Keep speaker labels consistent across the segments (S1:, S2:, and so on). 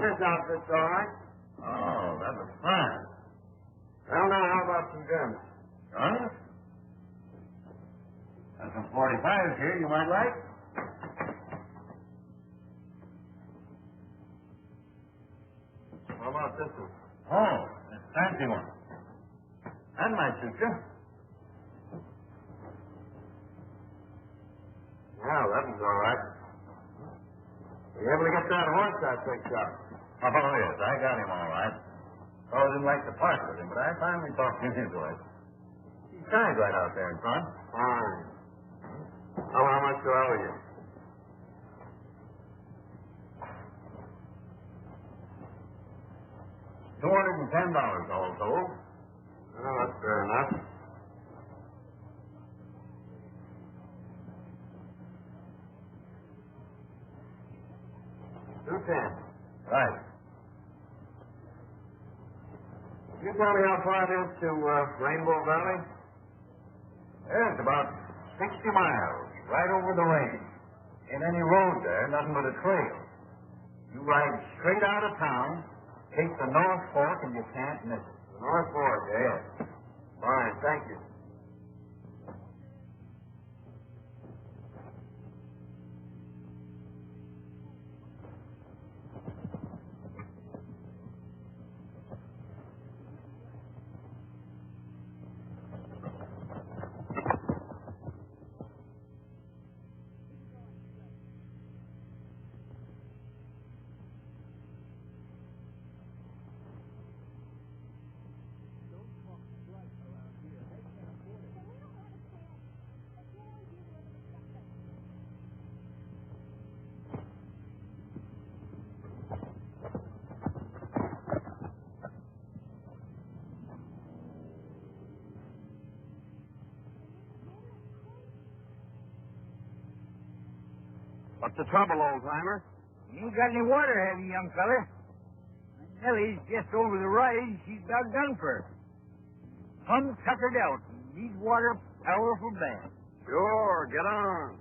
S1: this outfit's all right.
S2: Oh, that was fine.
S1: Well, now, how about some guns?
S2: Guns? There's some 45s here you might like.
S1: How about this one?
S2: Oh, this fancy one. That might suit you.
S1: Well, that was all right. Were you able to get that horse I picked up?
S2: Oh, yes, I got him all right. Oh, I didn't like to part with him, but I finally talked him into it. He's tied right out there in front.
S1: Fine. Oh, how much do I owe you?
S2: $210 all told.
S1: Well, that's fair enough. $210.
S2: Right.
S1: Can you tell me how far it is to Rainbow Valley?
S2: It's about 60 miles, right over the range. Ain't any road there, nothing but a trail. You ride straight out of town, take the North Fork, and you can't miss it.
S1: The North Fork, eh?
S2: Yes.
S1: Fine, thank you. What's the trouble, old-timer?
S3: You ain't got any water, have you, young feller? Nellie's just over the rise. She's about done for. Plumb tuckered out. Needs water powerful bad.
S1: Sure, get on.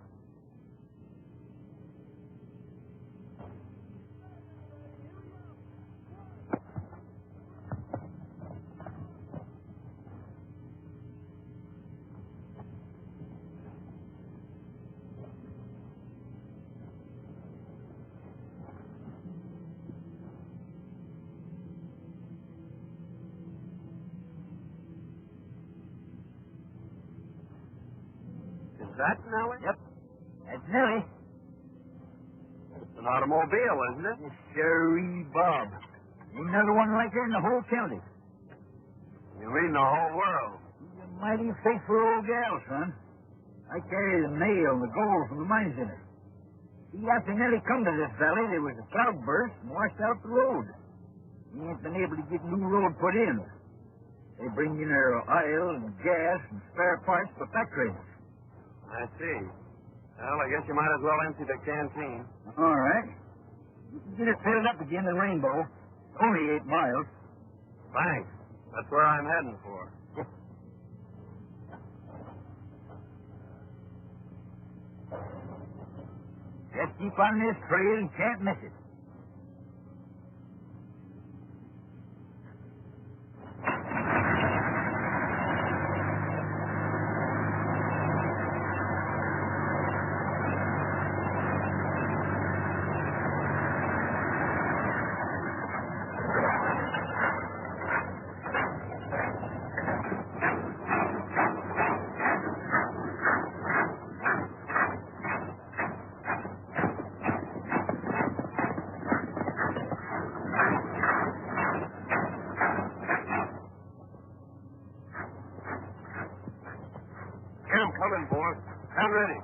S1: Is that Nellie?
S3: Yep. That's Nellie.
S1: It's an automobile, isn't it?
S3: Yes, sirree, Bob. Ain't another one like her in the whole county.
S1: You mean the whole world?
S3: She's a mighty faithful old gal, son. I carry the mail and the gold from the mines in her. See, after Nellie come to this valley, there was a cloudburst and washed out the road. We ain't been able to get new road put in. They bring in her oil and gas and spare parts for factories.
S1: I see. Well, I guess you might as well empty the canteen.
S3: All right. You can get it filled up again in Rainbow. Only 8 miles.
S1: Thanks. That's where I'm heading for.
S3: Just keep on this trail and can't miss it.
S1: Come in, boy. I'm ready.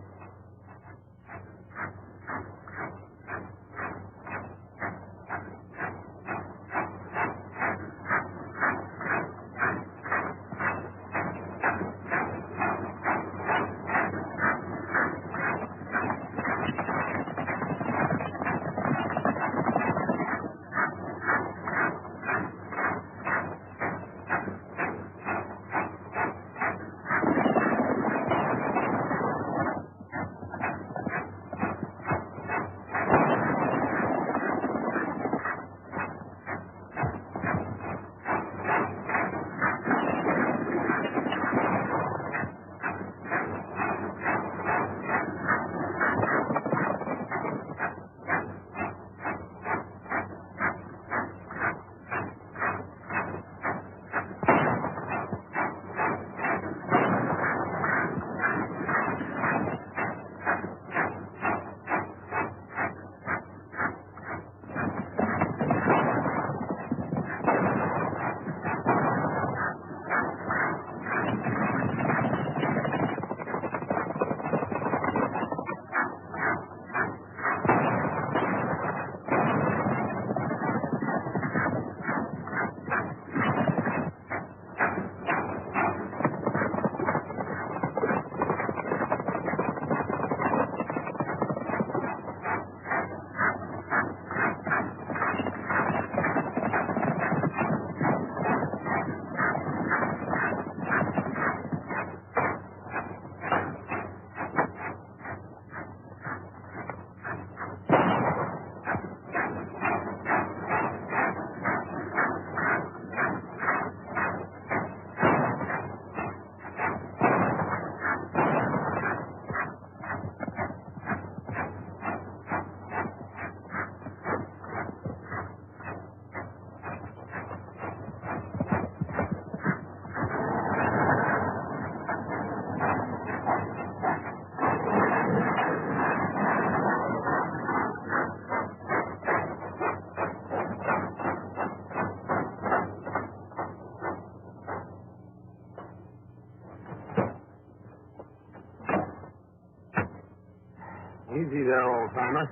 S1: Easy there, old-timer.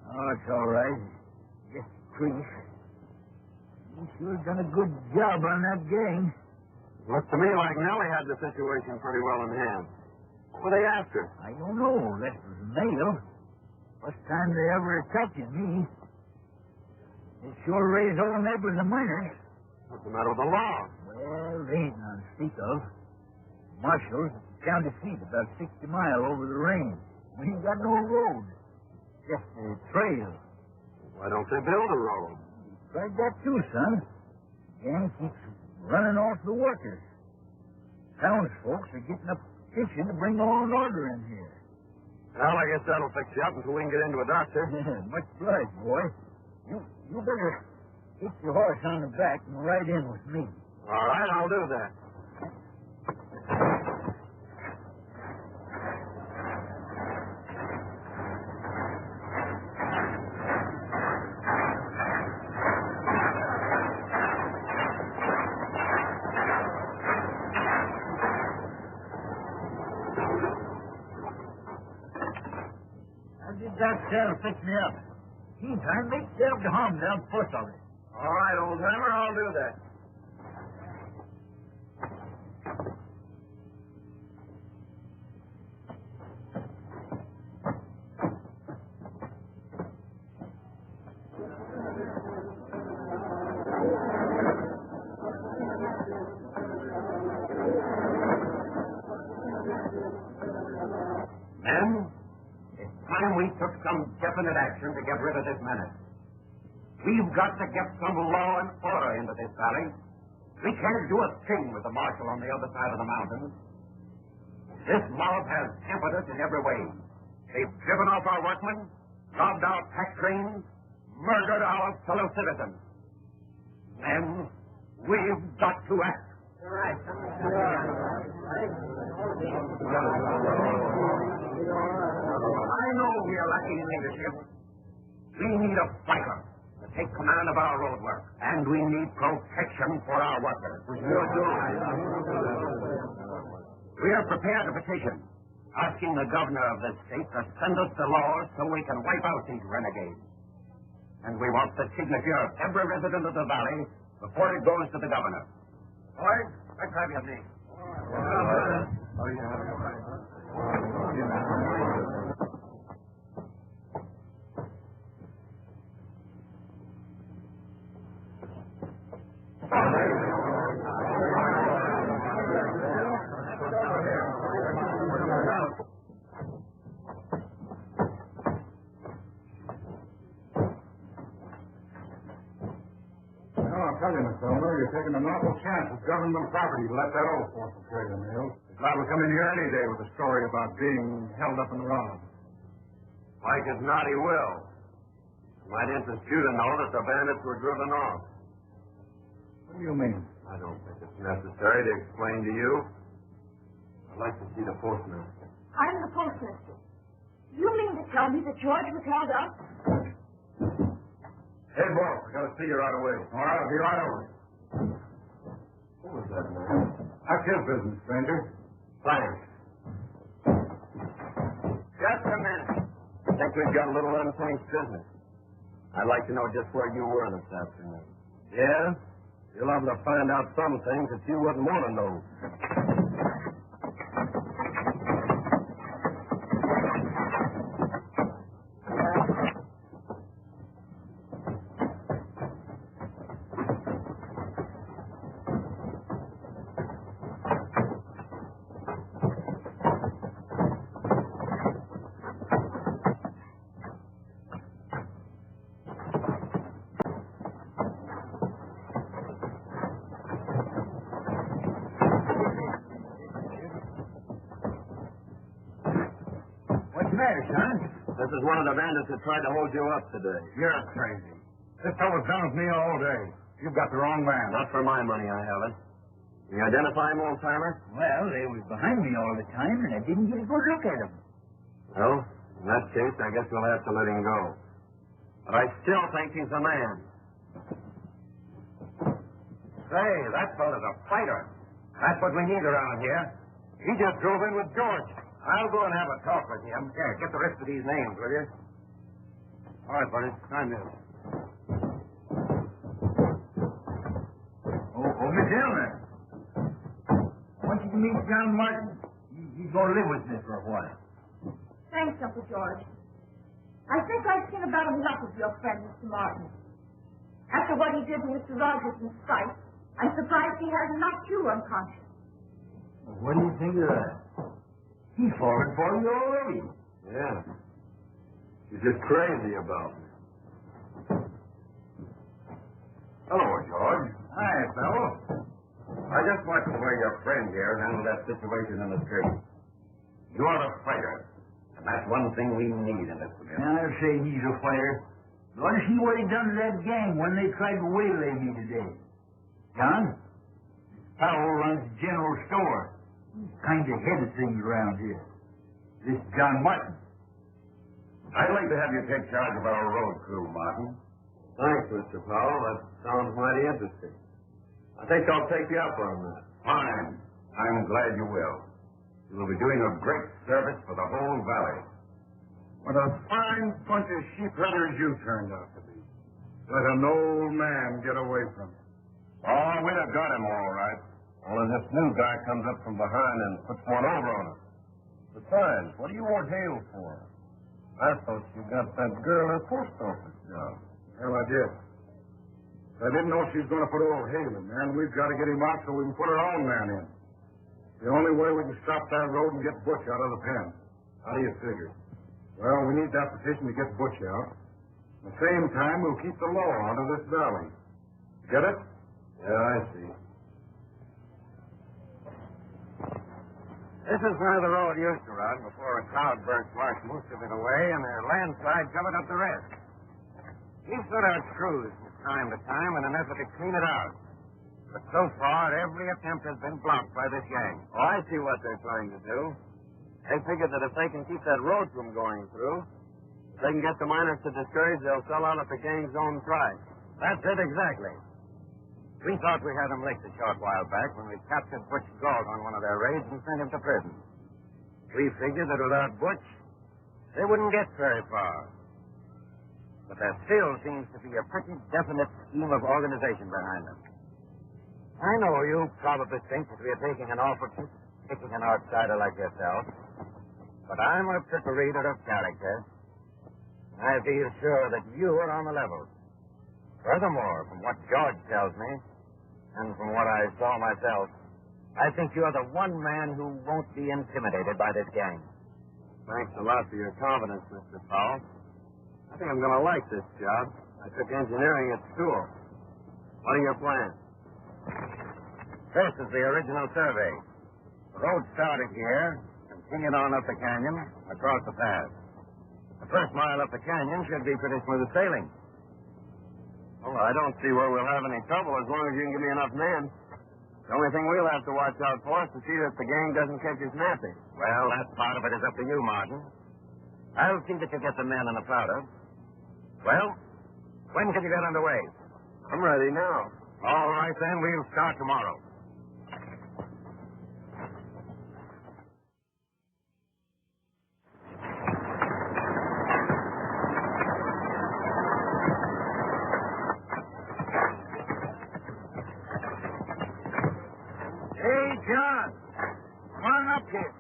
S3: Oh, it's all right. Just crease. You sure done a good job on that gang.
S1: Looks to me like Nellie had the situation pretty well in hand. What were they after?
S3: I don't know. That was mail. First time they ever attracted me. They sure raised all neighbors and miners.
S1: What's the matter with the law?
S3: Well, they ain't none to speak of. Marshals at the county seat about 60 miles over the range. We ain't got no road. Just a trail.
S1: Why don't they build a road?
S3: Tried that too, son. Gang keeps running off the workers. Townsfolk are getting a petition to bring law and order in here.
S1: Well, I guess that'll fix you up until we can get into a doctor.
S3: Much obliged, boy. You better get your horse on the back and ride in with me.
S1: All right, I'll do that.
S3: That cell fix me up. Meantime, make yourself to harm down the post office.
S1: All right, old-timer, I'll do that.
S2: Men, it's time we took some definite action to get rid of this menace. We've got to get some law and order into this valley. We can't do a thing with the marshal on the other side of the mountains. This mob has hampered us in every way. They've driven off our workmen, robbed our pack trains, murdered our fellow citizens. Men, we've got to act.
S3: Right.
S2: I know we are lacking in leadership. We need a fighter to take command of our road work, and we need protection for our workers. We are prepared to petition, asking the governor of this state to send us the laws so we can wipe out these renegades. And we want the signature of every resident of the valley before it goes to the governor. Boys, let's have your name.
S1: You're taking an awful chance with government property to let that old force trade in the hills. He's liable to come in here any day with a story about being held up and robbed. Like as not, he will. It might interest you to know that the bandits were driven off. What do you mean? I don't think it's necessary to explain to you. I'd like to see the postmaster.
S4: I'm the postmaster. You mean to tell me that George was held up?
S1: Hey, boss, I gotta see you right away. All right, I'll be right over. Who was that, man? That's his business, stranger. Thanks.
S2: Just a minute. I think we've got a little unfinished business. I'd like to know just where you were this afternoon.
S1: Yeah? You'll have to find out some things that you wouldn't want to know. This is one of the bandits that tried to hold you up today.
S5: You're crazy. This fellow's been with me all day. You've got the wrong man.
S1: Not for my money, I haven't. Can you identify him, old-timer?
S3: Well, they was behind me all the time, and I didn't get a good look at them.
S1: Well, in that case, I guess we'll have to let him go. But I still think he's a man.
S2: Say, that fellow's a fighter. That's what we need around here. He just drove in with George. I'll go and have a talk with him. Here, get the rest of these names, will you? All right, buddy. Sign this.
S3: Oh, Miss Elmer. I want you to meet John Martin. He's going to live with me for a while.
S4: Thanks, Uncle George. I think I've seen about enough of your friend, Mr. Martin. After what he did to Mr. Rogerson's sight, I'm surprised he hasn't knocked you unconscious.
S3: Well, what do you think of that? He's fallen for you already.
S1: Yeah. He's just crazy about me. Hello, George.
S2: Hi, fellow. I just watched the way your friend here handled that situation in the street. You're a fighter, and that's one thing we need in this community.
S3: I'll say he's a fighter. You ought to see what he done to that gang when they tried to waylay me today. John, Powell runs the general store. He's kind of headed things around here. This John Martin.
S2: I'd like to have you take charge of our road crew, Martin.
S1: Thanks, Mr. Powell. That sounds mighty interesting. I think I'll take you up on that.
S2: Fine. I'm glad you will. You will be doing a great service for the whole valley.
S1: What a fine bunch of sheep herders you turned out to be. Let an old man get away from you.
S2: Oh, we'd have got him all right. Only this new guy comes up from behind and puts one over on us. Besides, what do you want Hale for? I thought you got that girl at post office job.
S1: Well, I did. I didn't know she was going to put old Hale in there, and we've got to get him out so we can put our own man in. The only way we can stop that road and get Butch out of the pen. How do you figure? Well, we need that petition to get Butch out. At the same time, we'll keep the law out of this valley. Get it? Yeah, I see.
S2: This is where the road used to run before a cloudburst washed most of it away and a landslide covered up the rest. We've put out crews from time to time in an effort to clean it out. But so far, every attempt has been blocked by this gang.
S6: Oh, I see what they're trying to do. They figure that if they can keep that road from going through, if they can get the miners to discourage, they'll sell out at the gang's own price.
S2: That's it exactly. We thought we had him licked a short while back when we captured Butch Galt on one of their raids and sent him to prison. We figured that without Butch, they wouldn't get very far. But there still seems to be a pretty definite scheme of organization behind them. I know you probably think that we are taking an awful picking an outsider like yourself, but I'm a triple reader of character, and I feel sure that you are on the level. Furthermore, from what George tells me, and from what I saw myself, I think you're the one man who won't be intimidated by this gang.
S6: Thanks a lot for your confidence, Mr. Powell. I think I'm going to like this job. I took engineering at school. What are your plans?
S2: This is the original survey. The road started here, continued on up the canyon, across the pass. The first mile up the canyon should be pretty smooth sailing.
S6: Well, I don't see where we'll have any trouble as long as you can give me enough men. The only thing we'll have to watch out for is to see that the gang doesn't catch us napping.
S2: Well, that part of it is up to you, Martin. I'll see that you get the men and the powder. Well, when can you get underway?
S6: I'm ready now.
S2: All right, then. We'll start tomorrow. Hey, John. Come on up here.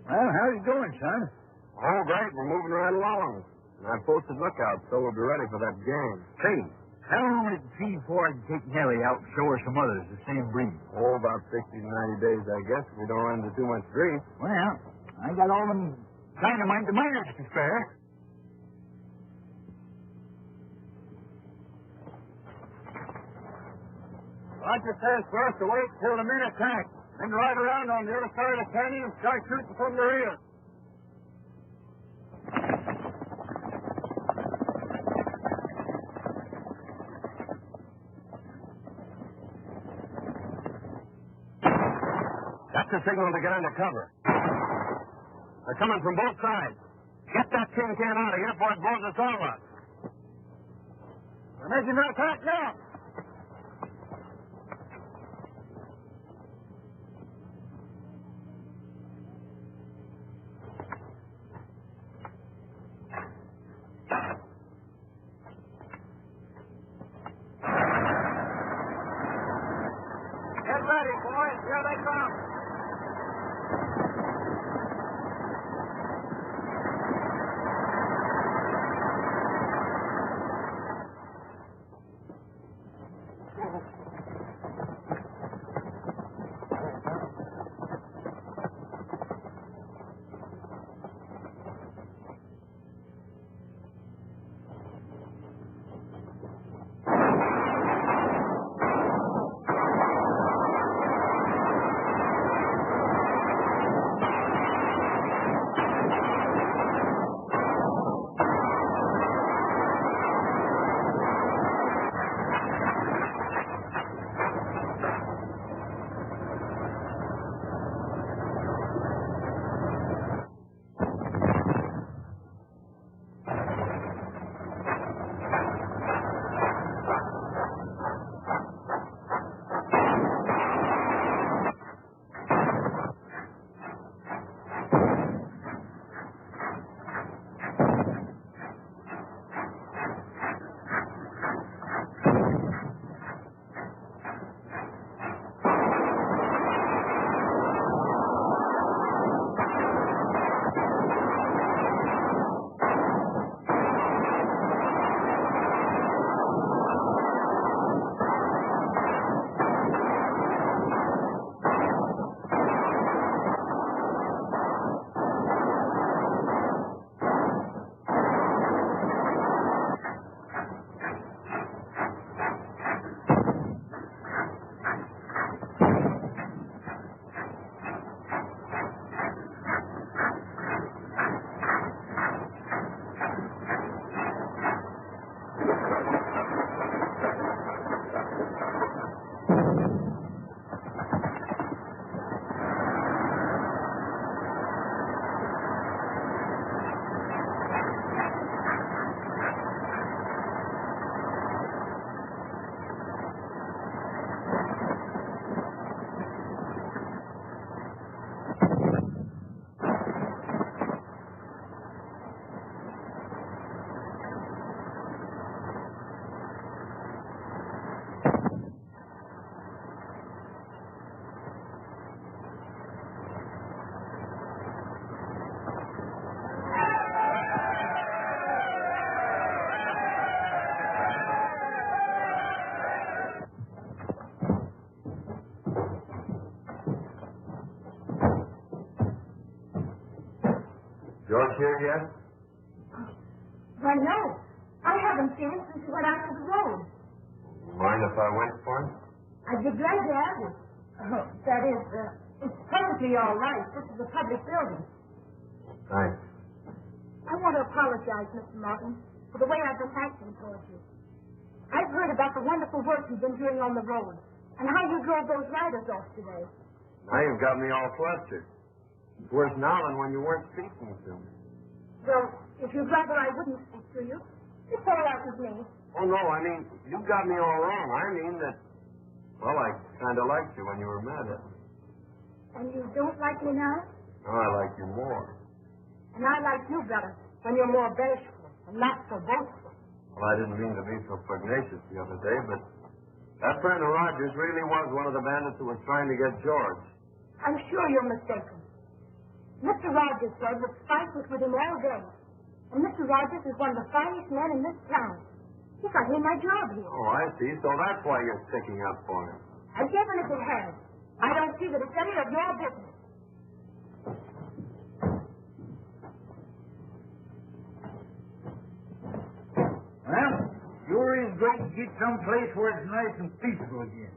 S3: Well, how's it going, son?
S6: All right, we're moving right along. And I've posted lookouts, so we'll be ready for that gang.
S3: Say, how long would it be before I can take Nellie out and show her some others the same breed?
S6: Oh, about 60 to 90 days, I guess, if we don't run into too much grief.
S3: Well, I got all them dynamite the miners to spare.
S6: Roger says for us to wait till the men attack, then ride around on the other side of the canyon and start shooting from the rear. That's a signal to get under cover. They're coming from both sides. Get that tin can out of here before it blows us all up.
S3: We're making no attack now.
S2: Get ready, boys. Here they come.
S6: George here yet?
S4: Why, no. I haven't seen him since he went out to the road.
S6: Mind if I wait for him?
S4: I'd be glad to have you. That is, it's perfectly all right. This is a public building.
S6: Thanks.
S4: I want to apologize, Mr. Martin, for the way I've been acting towards you. I've heard about the wonderful work you've been doing on the road and how you drove those riders off today.
S6: Now you've got me all flustered. It's worse now than when you weren't speaking to me.
S4: Well, if you'd rather I wouldn't speak to you, it's all right with me.
S6: Oh, no, I mean, you got me all wrong. I mean that, well, I kind of liked you when you were mad at me.
S4: And you don't like me now?
S6: No, I like you more.
S4: And I like you better when you're more bashful and not so boastful.
S6: Well, I didn't mean to be so pugnacious the other day, but that friend of Rogers really was one of the bandits who was trying to get George.
S4: I'm sure you're mistaken. Mr. Rogers said that Spike was with him all day. And Mr. Rogers is one of the finest men in this town. He got me my job here.
S6: Oh, I see. So that's why you're sticking up for him.
S4: I definitely have. I don't see that it's any of your business.
S3: Well, sure is great to get someplace where it's nice and peaceful again.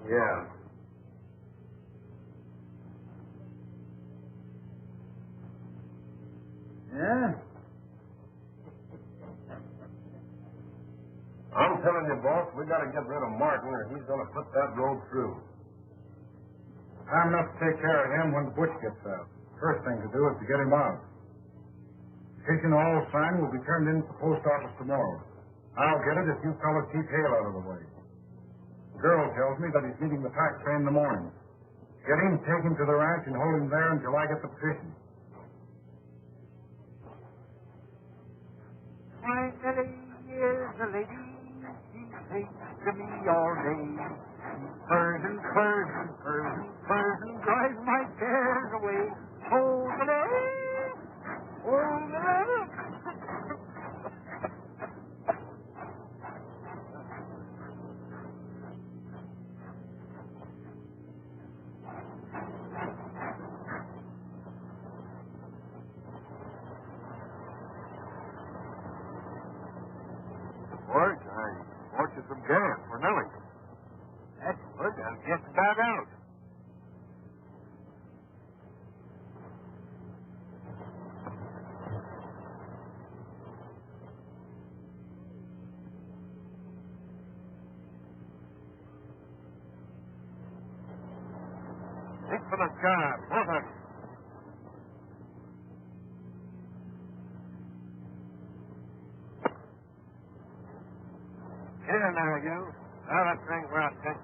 S6: Yeah.
S3: Yeah?
S6: I'm telling you, boss, we got to get rid of Martin or he's going to put that road through.
S5: Time enough to take care of him when Butch gets out. First thing to do is to get him out. Petition all signed will be turned in at the post office tomorrow. I'll get it if you fellas keep Hale out of the way. The girl tells me that he's meeting the pack train in the morning. Get him, take him to the ranch, and hold him there until I get the petition.
S7: My Nellie is a lady. She sings to me all day. She purrs and purrs and purrs and purrs and drives my cares away. Oh, the love! Oh, the love!
S2: George, I bought you some gas for Nellie.
S7: That's good. I'll just about out.
S2: Stick for the job, both of you. Here now, you. Now let's drink rock, Dick.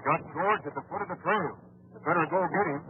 S2: Got George at the foot of the trail. You better go get him.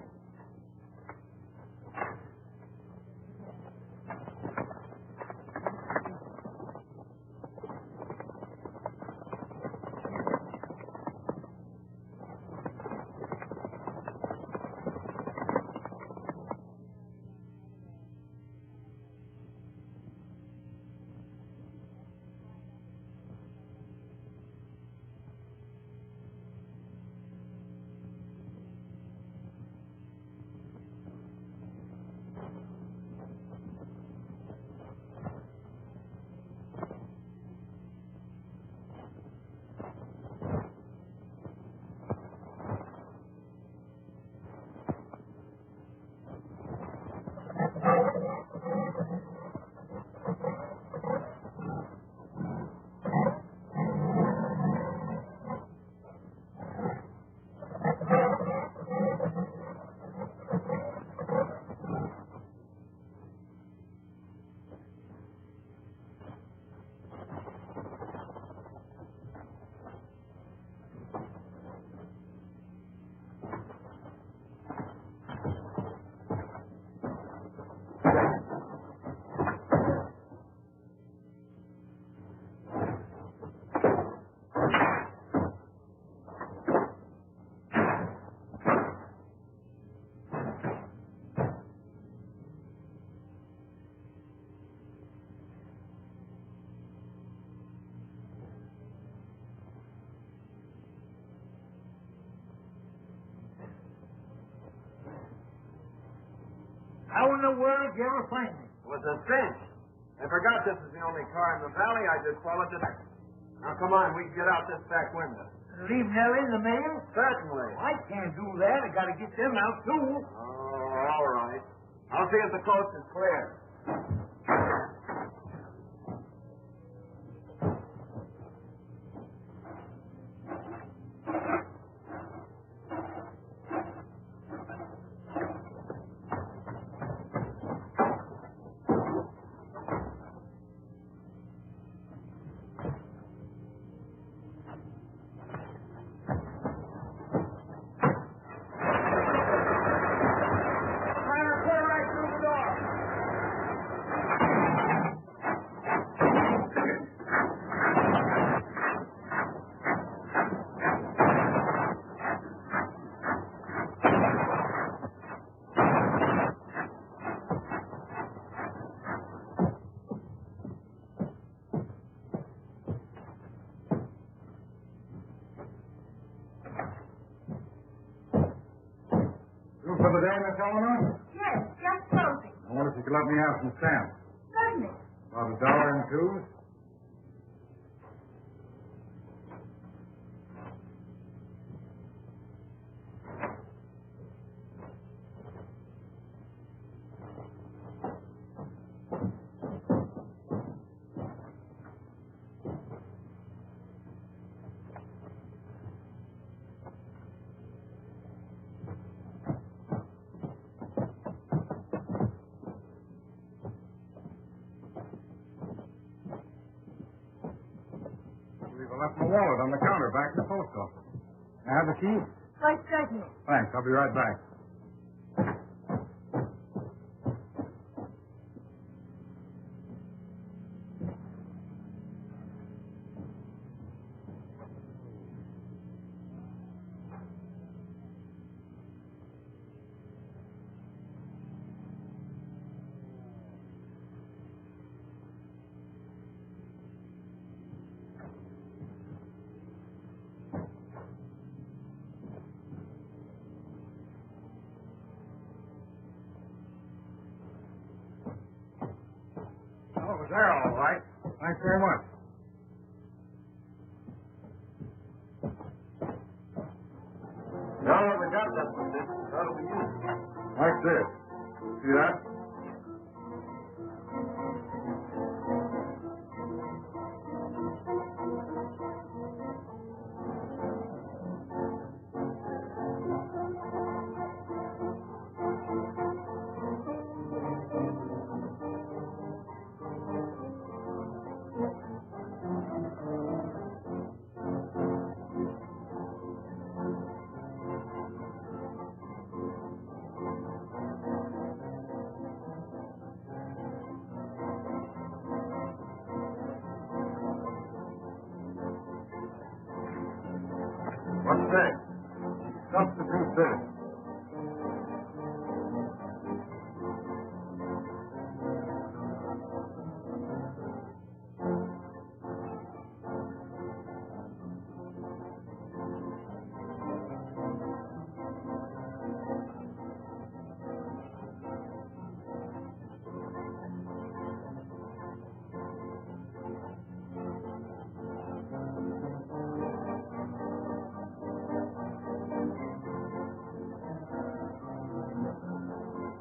S3: How in the world did you ever find me?
S6: It was a cinch. I forgot this is the only car in the valley. I just followed it. Now, come on. We can get out this back window.
S3: Leave Nellie in the mail?
S6: Certainly.
S3: I can't do that. I gotta get them out, too.
S6: Oh, all right. I'll see if the coast is clear.
S5: Another day, Miss Eleanor?
S4: Yes, just closing.
S5: I wonder if you could let me have some stamps.
S4: Certainly.
S5: About $1 and $2s. I left my wallet on the counter back in the post office. Can I have the key?
S4: Quite certainly.
S5: Thanks. I'll be right back. Oh, it was there all right. Thanks very much.
S6: No, we got that position. That'll be useful.
S5: Like this. See that?
S6: What's this?
S5: Substitute this.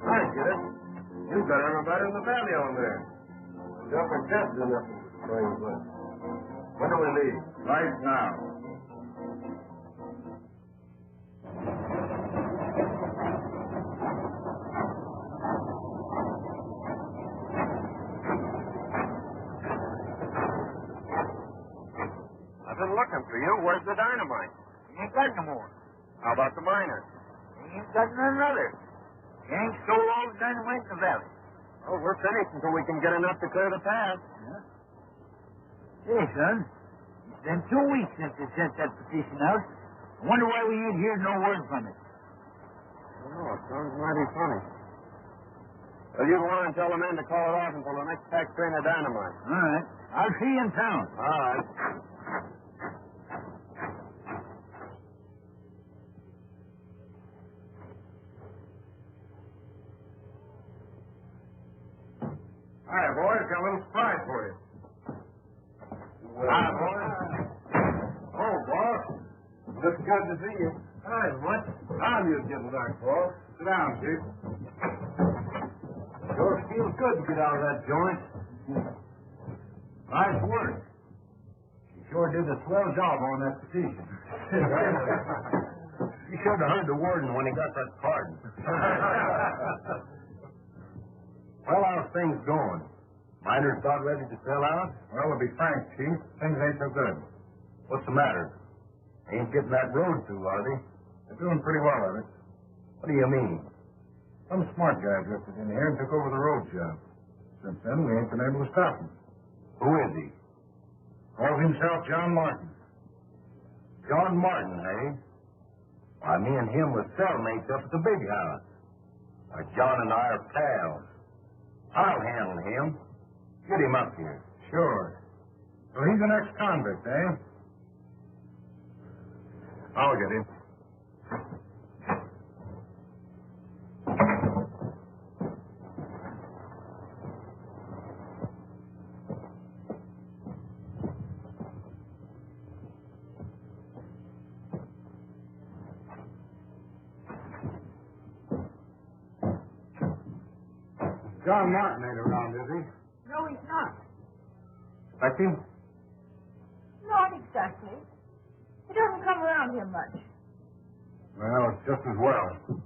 S6: I get it. You got everybody in the valley on there. The upper chest is enough to spring blood. When do we leave?
S5: Right now.
S6: I've been looking for you. Where's the dynamite?
S3: You ain't got no more.
S6: How about the miners?
S3: You ain't got none other. You ain't stole all the dynamite in the valley.
S6: Oh, we're finished until we can get enough to clear the path.
S3: Hey, son. It's been 2 weeks since they sent that petition out. I wonder why we ain't heard no word from it.
S6: Oh, it sounds mighty funny. Well, you go on and tell the men to call it off until the next pack train of dynamite.
S3: All right. I'll see you in town.
S6: All right.
S5: Hi, boys. Got a little surprise for you.
S6: Hi, boys.
S5: Oh, boss.
S6: Looks good to see you.
S5: Hi, Butch.
S6: I'm just getting back, boss.
S5: Sit down, Chief.
S6: Sure feels good to get out of that joint. Nice work. You sure did a swell job on that petition. You should have heard the warden when he got that pardon. Well, how's things going? Miners about ready to sell out?
S5: Well, to be frank, Chief, things ain't so good.
S6: What's the matter? Ain't getting that road through, are they?
S5: They're doing pretty well at it.
S6: What do you mean?
S5: Some smart guy drifted in here and took over the road job. Since then, we ain't been able to stop him.
S6: Who is he?
S5: Calls himself John Martin.
S6: John Martin, eh? Why, me and him was cellmates up at the big house. Why, John and I are pals. I'll handle him. Get him up here.
S5: Sure. So he's an ex-convict, eh? I'll get him. John Martin ain't around, is he?
S4: No, he's not.
S6: Expect him?
S4: Not exactly. He doesn't come around here much.
S5: Well, it's just as well.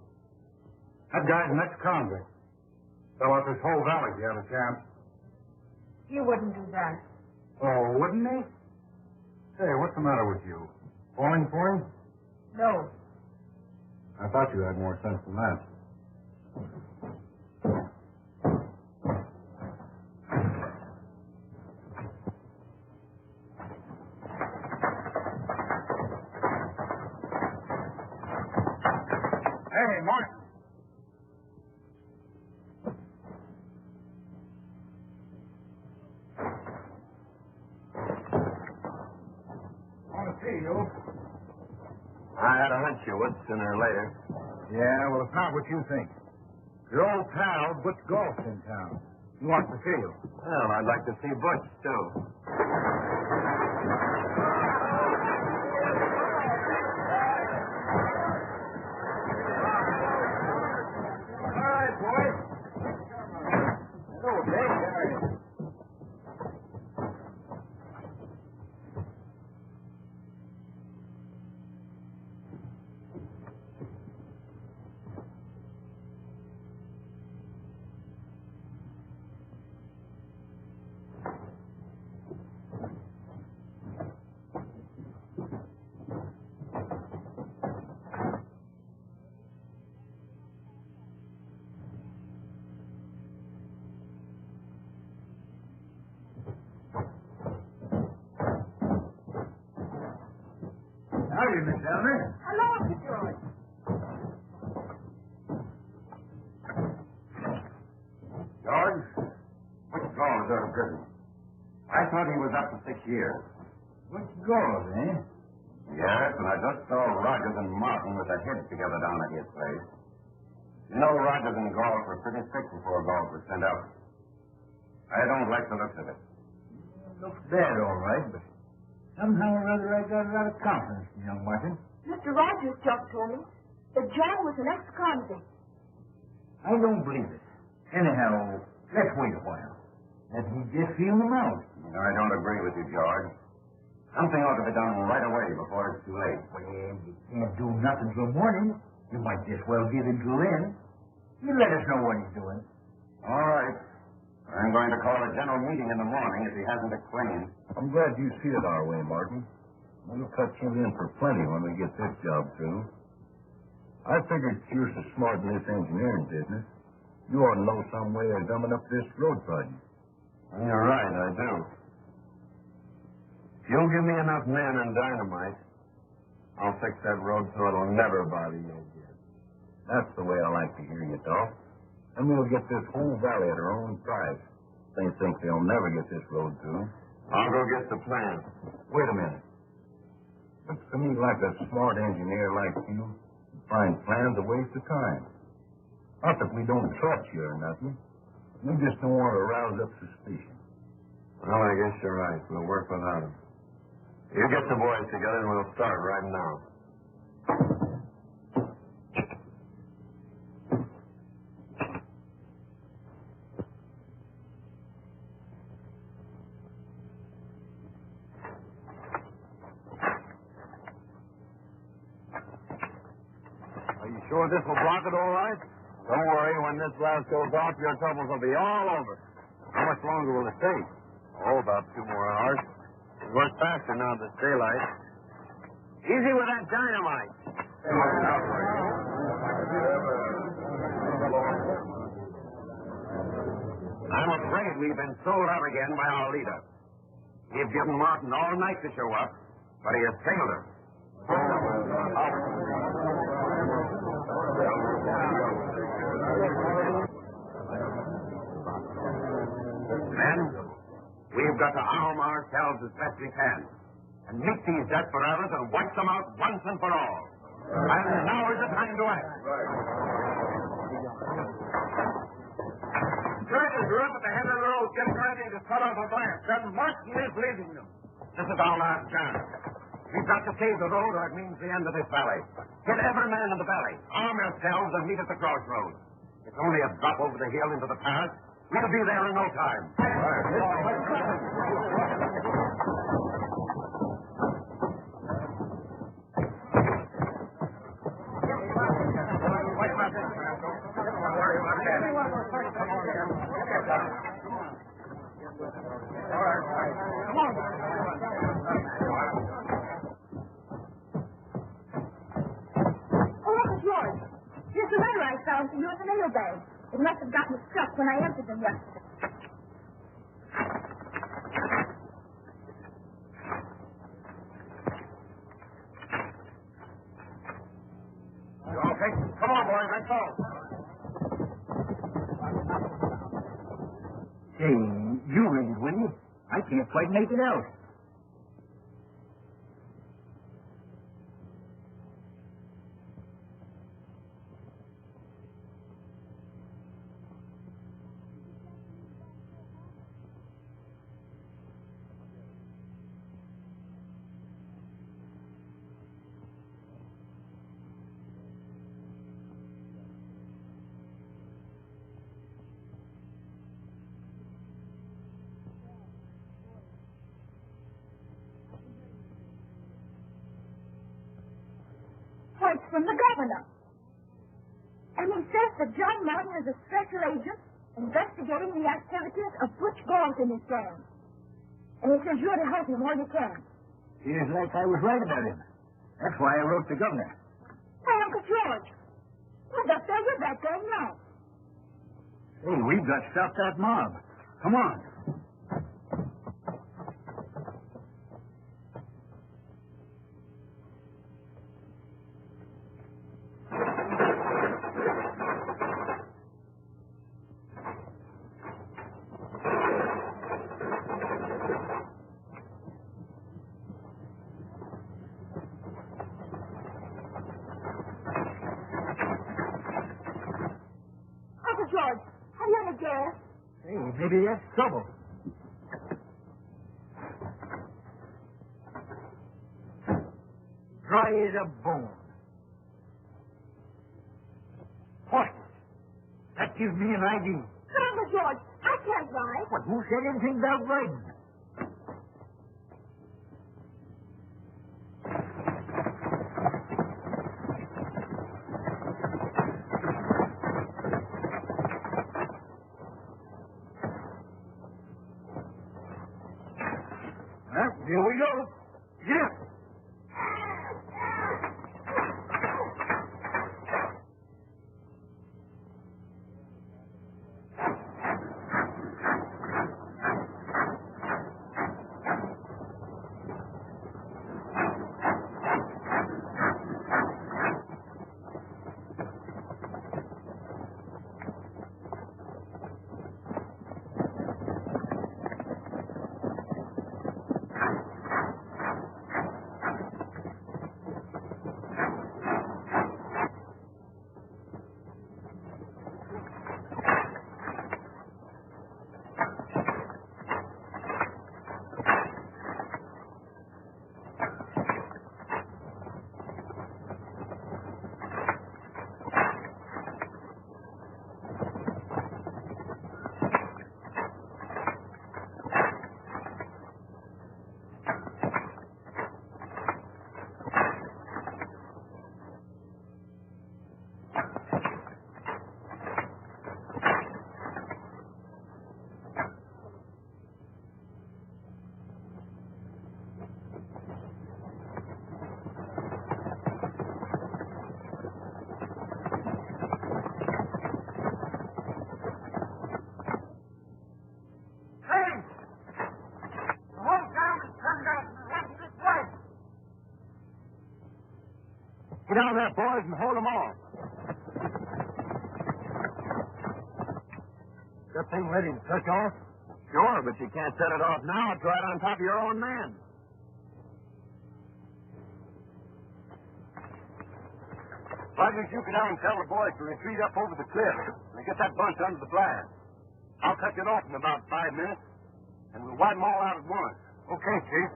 S5: That guy's an ex-convict. Sell out this whole valley if he had a chance.
S4: He wouldn't do that.
S5: Oh, wouldn't he? Hey, what's the matter with you? Falling for him?
S4: No.
S5: I thought you had more sense than that. Hey, Martin. Want to see you.
S6: I had a hunch you would sooner or later.
S5: Yeah, well, it's not what you think. Your old pal, Butch Galt's in town. He wants to see you.
S6: Well, I'd like to see Butch, too.
S5: All right, boys. Hello, Dave. Howdy, Miss Elmer.
S4: Hello, Uncle George.
S6: George, Butch Galt is out of prison. I thought he was up to 6 years.
S3: Butch Galt, eh?
S6: Yes, and I just saw Rogers and Martin with their heads together down at his place. You know, Rogers and Galt were pretty sick before Galt was sent out. I don't like the looks of it.
S3: Looks bad, all right, but somehow or other I got a lot of confidence in young Martin.
S4: Mr. Rogers just told me that John was an ex-convict.
S3: I don't believe it. Anyhow, let's wait a while. Let me just feel him out.
S6: I don't agree with you, George. Something ought to be done right away before it's too late.
S3: Well, you can't do nothing till morning. You might just well give him till then. You let us know what he's doing.
S6: All right. I'm going to call a general meeting in the morning if he hasn't explained.
S8: I'm glad you see it our way, Martin. We'll cut you in for plenty when we get this job through. I figured you're so smart in this engineering business, you ought to know some way of gumming up this road project.
S6: You're right, I do. If you'll give me enough men and dynamite, I'll fix that road so it'll never bother you again.
S8: That's the way I like to hear you talk. And we'll get this whole valley at our own price. They think they'll never get this road through.
S6: I'll go get the plan.
S8: Wait a minute. Looks to me like a smart engineer like you finds plans a waste of time. Not that we don't trust you or nothing. We just don't want to rouse up suspicion.
S6: Well, I guess you're right. We'll work without him. You get the boys together and we'll start right now.
S5: Are you sure this will block it all right?
S6: Don't worry. When this blast goes off, your troubles will be all over.
S5: How much longer will it take?
S6: Oh, about 2 more hours. It works faster now that it's daylight. Easy with that dynamite. I'm afraid we've been sold out again by our leader. We've given Martin all night to show up, but he has failed us. Men, we've got to arm ourselves as best we can and meet these desperados and wipe them out once and for all. And now is the time to act.
S5: Drivers are up at the head of the road getting ready to cut off a blast. And Martin is leading them.
S6: This is our last chance. We've got to save the road or it means the end of this valley. Get every man in the valley. Arm yourselves and meet at the crossroads. It's only a drop over the hill into the pass, We'll be there in no time.
S4: Found for you in the mail bag. It must have gotten stuck when I emptied them yesterday.
S6: You okay? Come on, boys, let's go.
S3: Say, you read it, will you? I can't quite make it out.
S4: It's from the governor. And he says that John Martin is a special agent investigating the activities of Butch Galt and his gang. And he says you're to help him all you can.
S3: Seems like I was right about him. That's why I wrote the governor.
S4: Hey, Uncle George, who's up there with that gang now?
S3: Hey, we've got to stop that mob. Come on.
S4: George, have you any gas?
S3: Hey, maybe that's trouble. Dry as a bone. What? That gives me an idea.
S4: Uncle George, I can't ride.
S3: What, who said anything about riding? Here we go. Yeah.
S6: Get down there, boys, and hold them off.
S3: That thing ready to touch off?
S6: Sure, but you can't set it off now. It's right on top of your own man. Why don't you go down and tell the boys to retreat up over the cliff and get that bunch under the blast? I'll cut it off in about 5 minutes, and we'll wipe them all out at once.
S5: Okay, Chief.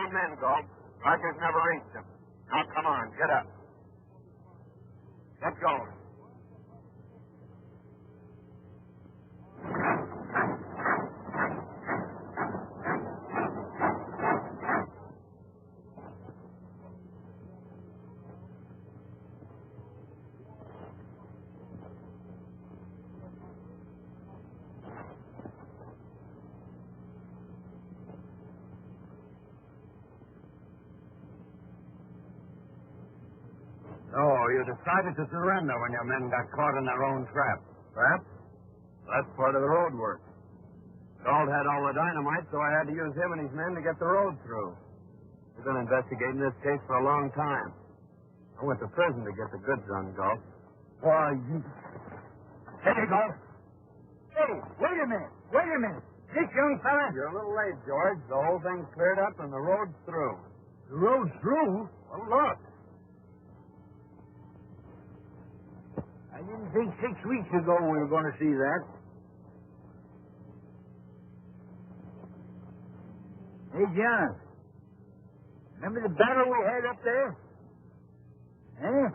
S1: own men, Galt. Rogers never reached them. Now, come on, get up. Get going.
S2: Oh, you decided to surrender when your men got caught in their own trap.
S8: Trap? That's part of the road work.
S1: Galt had all the dynamite, so I had to use him and his men to get the road through. We've been investigating this case for a long time. I went to prison to get the goods on Galt.
S3: Why, you... Hey, Galt. Hey, wait a minute. Wait a minute. This young fella...
S1: You're a little late, George. The whole thing's cleared up and the road's through.
S3: The road's through?
S1: Well, look.
S3: I didn't think 6 weeks ago we were going to see that. Hey, John. Remember the battle we had up there? Eh?